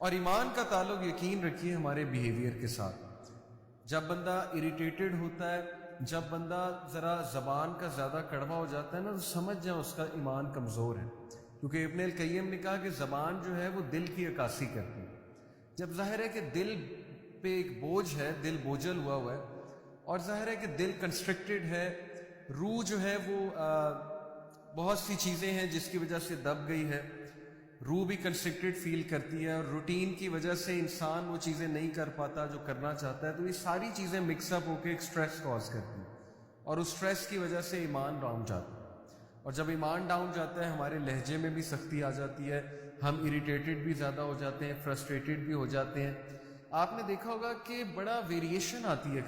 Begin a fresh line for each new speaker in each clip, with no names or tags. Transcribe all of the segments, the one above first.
اور ایمان کا تعلق یقین رکھیے ہمارے بیہیویئر کے ساتھ. جب بندہ اریٹیٹڈ ہوتا ہے، جب بندہ ذرا زبان کا زیادہ کڑوا ہو جاتا ہے نا، تو سمجھ جائیں اس کا ایمان کمزور ہے. کیونکہ ابن القیم نے کہا کہ زبان جو ہے وہ دل کی عکاسی کرتی ہے. جب ظاہر ہے کہ دل پہ ایک بوجھ ہے، دل بوجھل ہوا ہے، اور ظاہر ہے کہ دل کنسٹرکٹڈ ہے، روح جو ہے وہ بہت سی چیزیں ہیں جس کی وجہ سے دب گئی ہے، روح بھی کنسٹرکٹڈ فیل کرتی ہے، اور روٹین کی وجہ سے انسان وہ چیزیں نہیں کر پاتا جو کرنا چاہتا ہے. تو یہ ساری چیزیں مکس اپ ہو کے ایک سٹریس کاز کرتی ہیں، اور اس سٹریس کی وجہ سے ایمان ڈاؤن جاتا ہے. اور جب ایمان ڈاؤن جاتا ہے ہمارے لہجے میں بھی سختی آ جاتی ہے، ہم اریٹیٹڈ بھی زیادہ ہو جاتے ہیں، فرسٹریٹڈ بھی ہو جاتے ہیں. آپ نے دیکھا ہوگا کہ بڑا ویریشن آتی ہے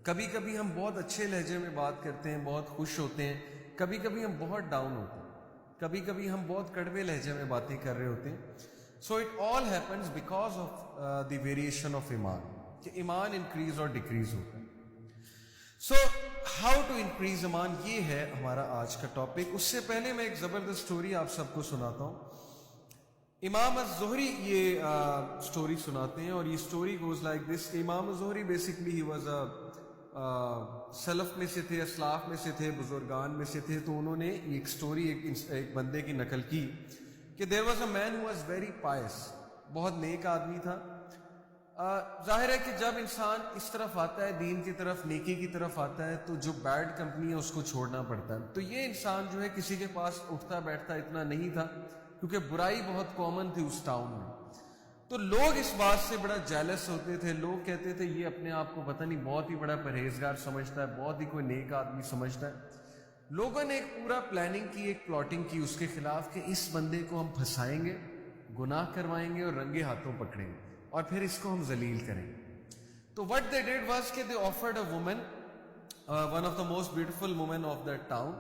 کبھی کبھی ہم بہت اچھے لہجے میں بات کرتے ہیں، بہت خوش ہوتے ہیں، کبھی کبھی ہم بہت ڈاؤن ہوتے ہیں، کبھی کبھی ہم بہت کڑوے لہجے میں باتیں کر رہے ہوتے ہیں. So it all happens because of the variation of ایمان، کہ ایمان انکریز اور ڈیکریز ہوتا ہے. سو ہاؤ ٹو انکریز ایمان، یہ ہے ہمارا آج کا ٹاپک. اس سے پہلے میں ایک زبردست سٹوری آپ سب کو سناتا ہوں. امام الزہری یہ سٹوری سناتے ہیں، اور یہ سٹوری گوز لائک دس. امام الزہری بیسکلی ہی واز سلف میں سے تھے، اسلاف میں سے تھے، بزرگان میں سے تھے. تو انہوں نے ایک سٹوری ایک بندے کی نقل کی کہ there was a man who was very pious, بہت نیک آدمی تھا. ظاہر ہے کہ جب انسان اس طرف آتا ہے، دین کی طرف، نیکی کی طرف آتا ہے، تو جو بیڈ کمپنی ہے اس کو چھوڑنا پڑتا ہے. تو یہ انسان جو ہے کسی کے پاس اٹھتا بیٹھتا اتنا نہیں تھا، کیونکہ برائی بہت کامن تھی اس ٹاؤن میں. تو لوگ اس بات سے بڑا جیلس ہوتے تھے. لوگ کہتے تھے یہ اپنے آپ کو پتہ نہیں بہت ہی بڑا پرہیزگار سمجھتا ہے، بہت ہی کوئی نیک آدمی سمجھتا ہے. لوگوں نے ایک پورا پلاننگ کی، ایک پلاٹنگ کی اس کے خلاف کہ اس بندے کو ہم پھنسائیں گے، گناہ کروائیں گے اور رنگے ہاتھوں پکڑیں گے، اور پھر اس کو ہم ذلیل کریں گے. تو what they did was کہ they offered a woman, one of the most beautiful women of that town,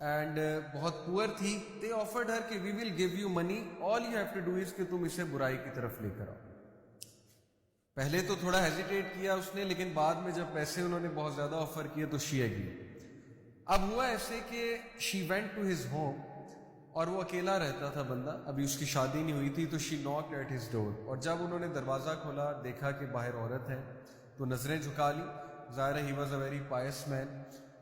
and بہت پور تھی. they offered her کہ we will give you money, all you have to do is کہ تم اسے برائی کی طرف لے کر آؤ. پہلے تو تھوڑا ہیزیٹیٹ کیا اس نے، لیکن بعد میں جب پیسے انہوں نے بہت زیادہ آفر کیے تو she agreed. اب ہوا ایسے کہ she went to his home، اور وہ اکیلا رہتا تھا بندہ، ابھی اس کی شادی نہیں ہوئی تھی. تو she knocked at his door، اور جب انہوں نے دروازہ کھولا دیکھا کہ باہر عورت ہے تو نظریں جھکا لی. ظاہر ہے he was a very pious man،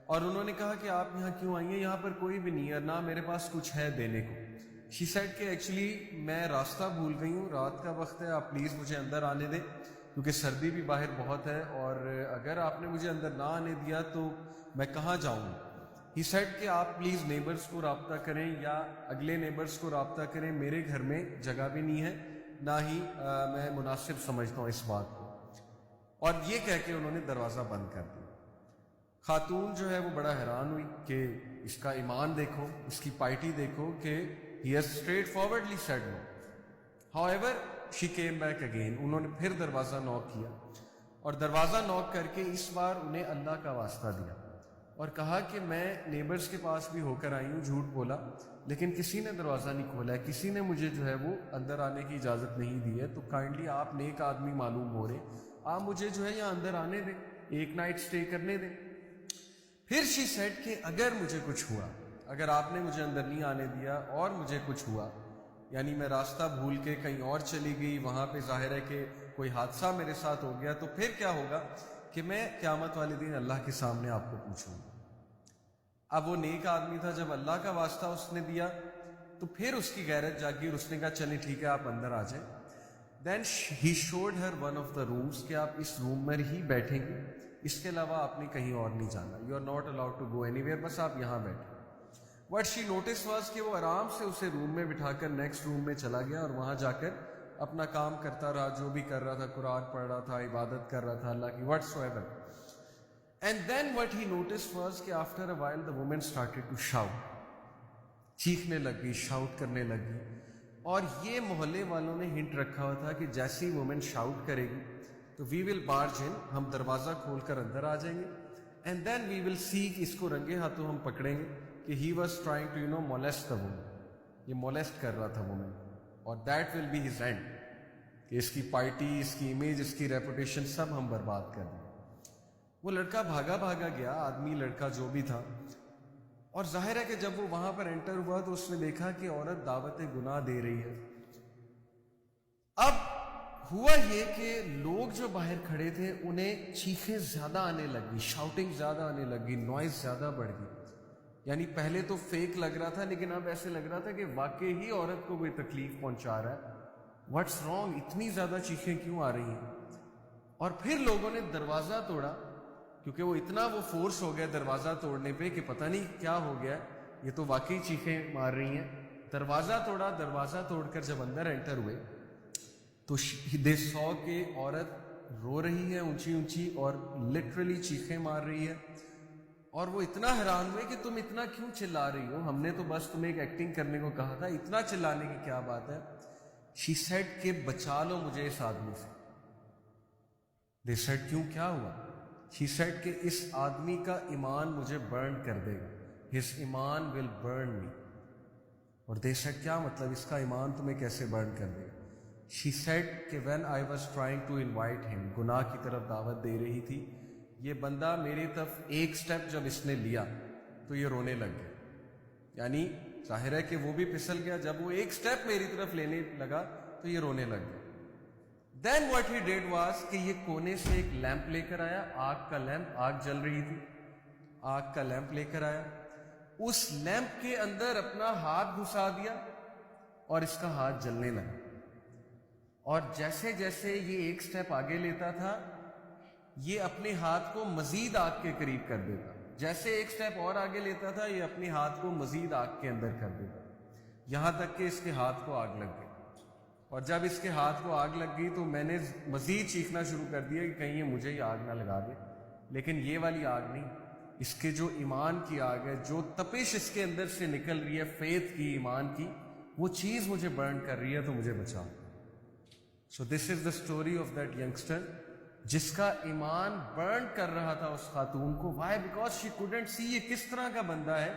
اور انہوں نے کہا کہ آپ یہاں کیوں آئی ہیں؟ یہاں پر کوئی بھی نہیں ہے، نہ میرے پاس کچھ ہے دینے کو. she said کہ ایکچولی میں راستہ بھول گئی ہوں، رات کا وقت ہے، آپ پلیز مجھے اندر آنے دیں، کیونکہ سردی بھی باہر بہت ہے، اور اگر آپ نے مجھے اندر نہ آنے دیا تو میں کہاں جاؤں. ہی سیڈ کہ آپ پلیز نیبرز کو رابطہ کریں، یا اگلے نیبرز کو رابطہ کریں، میرے گھر میں جگہ بھی نہیں ہے، نہ ہی میں مناسب سمجھتا ہوں اس بات کو. اور یہ کہہ کے انہوں نے دروازہ بند کر دیا. خاتون جو ہے وہ بڑا حیران ہوئی کہ اس کا ایمان دیکھو، اس کی پائٹی دیکھو کہ he has straightforwardly said no. However, she came back again. انہوں نے پھر دروازہ نوک کیا، اور دروازہ نوک کر کے اس بار انہیں اللہ کا واسطہ دیا اور کہا کہ میں نیبرز کے پاس بھی ہو کر آئی ہوں، جھوٹ بولا، لیکن کسی نے دروازہ نہیں کھولا ہے، کسی نے مجھے جو ہے وہ اندر آنے کی اجازت نہیں دی ہے. تو کائنڈلی آپ نیک آدمی معلوم ہو رہے، آپ مجھے جو ہے یہاں اندر آنے دیں، ایک نائٹ سٹے کرنے دیں. پھر she said کہ اگر مجھے کچھ ہوا، اگر آپ نے مجھے اندر نہیں آنے دیا اور مجھے کچھ ہوا، یعنی میں راستہ بھول کے کہیں اور چلی گئی، وہاں پہ ظاہر ہے کہ کوئی حادثہ میرے ساتھ ہو گیا، تو پھر کیا ہوگا کہ میں قیامت والے دن اللہ کے سامنے آپ کو پوچھوں گا. اب وہ نیک آدمی تھا، جب اللہ کا واسطہ اس نے دیا تو پھر اس کی غیرت جاگی اور اس نے کہا چلیں ٹھیک ہے آپ اندر آ جائیں. Then he showed her one of the rooms کہ آپ اس روم میں ہی بیٹھیں گے، اس کے علاوہ آپ نے کہیں اور نہیں جانا، you are not allowed to go anywhere, بس آپ یہاں بیٹھیں. وٹ شی نوٹس واز کہ وہ آرام سے اسے روم میں بٹھا کر نیکسٹ روم میں چلا گیا، اور وہاں جا کر اپنا کام کرتا رہا، جو بھی کر رہا تھا، قرآن پڑھ رہا تھا، عبادت کر رہا تھا اللہ کی، whatsoever. And then what he noticed was کہ after a while the woman started to shout, چیخنے لگ گئی، شاؤٹ کرنے لگ گئی. اور یہ محلے والوں نے ہنٹ رکھا ہوا تھا کہ جیسی وومن شاؤٹ کرے گی تو وی ول بارج ان، ہم دروازہ کھول کر اندر آ جائیں گے. اینڈ دین وی ول سی، اس کو رنگے ہاتھوں ہم پکڑیں گے کہ he was trying to molest the woman, یہ مولیسٹ کر رہا تھا وومن، اور that will be his end, کہ اس کی پائٹی، اس کی امیج، اس کی ریپوٹیشن سب ہم برباد کر دیں. وہ لڑکا بھاگا گیا، آدمی لڑکا جو بھی تھا، اور ظاہر ہے کہ جب وہ وہاں پر انٹر ہوا تو اس نے دیکھا کہ عورت دعوت گناہ دے رہی ہے. ہوا یہ کہ لوگ جو باہر کھڑے تھے انہیں چیخیں زیادہ آنے لگی، شاؤٹنگ زیادہ آنے لگی، نوائز زیادہ بڑھ گئی. یعنی پہلے تو فیک لگ رہا تھا لیکن اب ایسے لگ رہا تھا کہ واقعی ہی عورت کو کوئی تکلیف پہنچا رہا ہے. واٹس رانگ، اتنی زیادہ چیخیں کیوں آ رہی ہیں؟ اور پھر لوگوں نے دروازہ توڑا، کیونکہ وہ اتنا فورس ہو گیا دروازہ توڑنے پہ کہ پتہ نہیں کیا ہو گیا، یہ تو واقعی چیخیں مار رہی ہیں. دروازہ توڑا، دروازہ توڑ کر جب اندر انٹر ہوئے تو دے سو کہ عورت رو رہی ہے اونچی اونچی اور لٹرلی چیخیں مار رہی ہے. اور وہ اتنا حیران ہوئے کہ تم اتنا کیوں چلا رہی ہو، ہم نے تو بس تمہیں ایک ایکٹنگ کرنے کو کہا تھا، اتنا چلانے کی کیا بات ہے؟ شی سیڈ کہ بچا لو مجھے اس آدمی سے. دے سیڈ کیوں، کیا ہوا؟ شی سیڈ کہ اس آدمی کا ایمان مجھے برن کر دے گا، ہز ایمان ول برن می. اور دے سیڈ کیا مطلب، اس کا ایمان تمہیں کیسے برن کر دے گا؟ شی سیڈ کہ when I was trying to invite him, گناہ کی طرف دعوت دے رہی تھی، یہ بندہ میری طرف ایک سٹیپ جب اس نے لیا تو یہ رونے لگ گیا. یعنی ظاہر ہے کہ وہ بھی پھسل گیا، جب وہ ایک سٹیپ میری طرف لینے لگا تو یہ رونے لگ گیا. دین واٹ ہی ڈیڈ واز کہ یہ کونے سے ایک لیمپ لے کر آیا، آگ کا لیمپ، آگ جل رہی تھی، آگ کا لیمپ لے کر آیا، اس لیمپ کے اندر اپنا ہاتھ گھسا دیا اور اس کا ہاتھ جلنے لگا. اور جیسے جیسے یہ ایک سٹیپ آگے لیتا تھا یہ اپنے ہاتھ کو مزید آگ کے قریب کر دیتا، جیسے ایک سٹیپ اور آگے لیتا تھا یہ اپنے ہاتھ کو مزید آگ کے اندر کر دیتا، یہاں تک کہ اس کے ہاتھ کو آگ لگ گئی. اور جب اس کے ہاتھ کو آگ لگ گئی تو میں نے مزید چیخنا شروع کر دیا کہ کہیں یہ مجھے ہی آگ نہ لگا دے. لیکن یہ والی آگ نہیں، اس کے جو ایمان کی آگ ہے، جو تپش اس کے اندر سے نکل رہی ہے فیتھ کی، ایمان کی، وہ چیز مجھے برن کر رہی ہے، تو مجھے بچاؤ. So this is the story of that youngster جس کا ایمان برن کر رہا تھا اس خاتون کو. Why? Because she couldn't see یہ کس طرح کا بندہ ہے،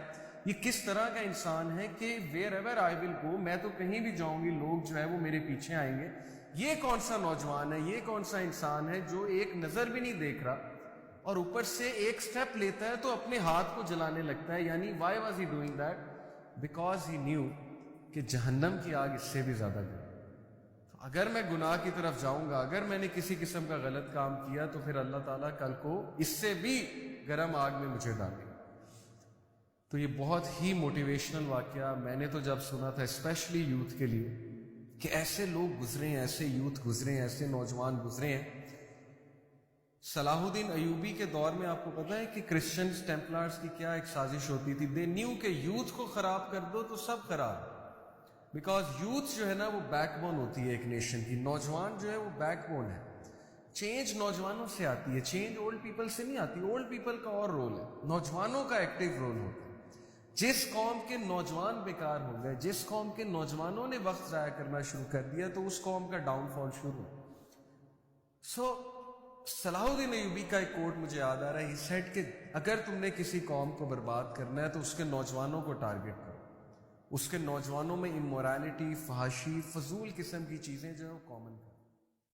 یہ کس طرح کا انسان ہے کہ ویئر ایور آئی ول گو، میں تو کہیں بھی جاؤں گی لوگ جو ہے وہ میرے پیچھے آئیں گے. یہ کون سا نوجوان ہے، یہ کون سا انسان ہے جو ایک نظر بھی نہیں دیکھ رہا اور اوپر سے ایک سٹیپ لیتا ہے تو اپنے ہاتھ کو جلانے لگتا ہے. یعنی Y was he doing that? Because he new کہ جہنم کی آگ اس سے بھی زیادہ گرم. اگر میں گناہ کی طرف جاؤں گا، اگر میں نے کسی قسم کا غلط کام کیا تو پھر اللہ تعالیٰ کل کو اس سے بھی گرم آگ میں مجھے ڈالے. تو یہ بہت ہی موٹیویشنل واقعہ میں نے تو جب سنا تھا اسپیشلی یوتھ کے لیے کہ ایسے لوگ گزرے ہیں، ایسے یوتھ گزرے ہیں، ایسے نوجوان گزرے ہیں. صلاح الدین ایوبی کے دور میں آپ کو پتہ ہے کہ کرسچنز ٹیمپلرز کی کیا ایک سازش ہوتی تھی. دے نیو کہ یوتھ کو خراب کر دو تو سب خراب. بیکاز یوتھ جو ہے نا وہ بیک بون ہوتی ہے ایک نیشن کی، نوجوان جو ہے وہ بیک بون ہے. چینج نوجوانوں سے آتی ہے، چینج اولڈ پیپل سے نہیں آتی. اولڈ پیپل کا اور رول ہے، نوجوانوں کا ایکٹیو رول ہوتا ہے. جس قوم کے نوجوان بیکار ہو گئے، جس قوم کے نوجوانوں نے وقت ضائع کرنا شروع کر دیا تو اس قوم کا ڈاؤن فال شروع. سو صلاح الدین ایوبی کا ایک کوٹ مجھے یاد آ رہا ہے. ہی سیڈ کہ اگر تم نے کسی قوم کو برباد کرنا ہے تو اس کے نوجوانوں کو ٹارگٹ کرو. اس کے نوجوانوں میں امورالٹی، فحاشی، فضول قسم کی چیزیں جو ہیں وہ کامن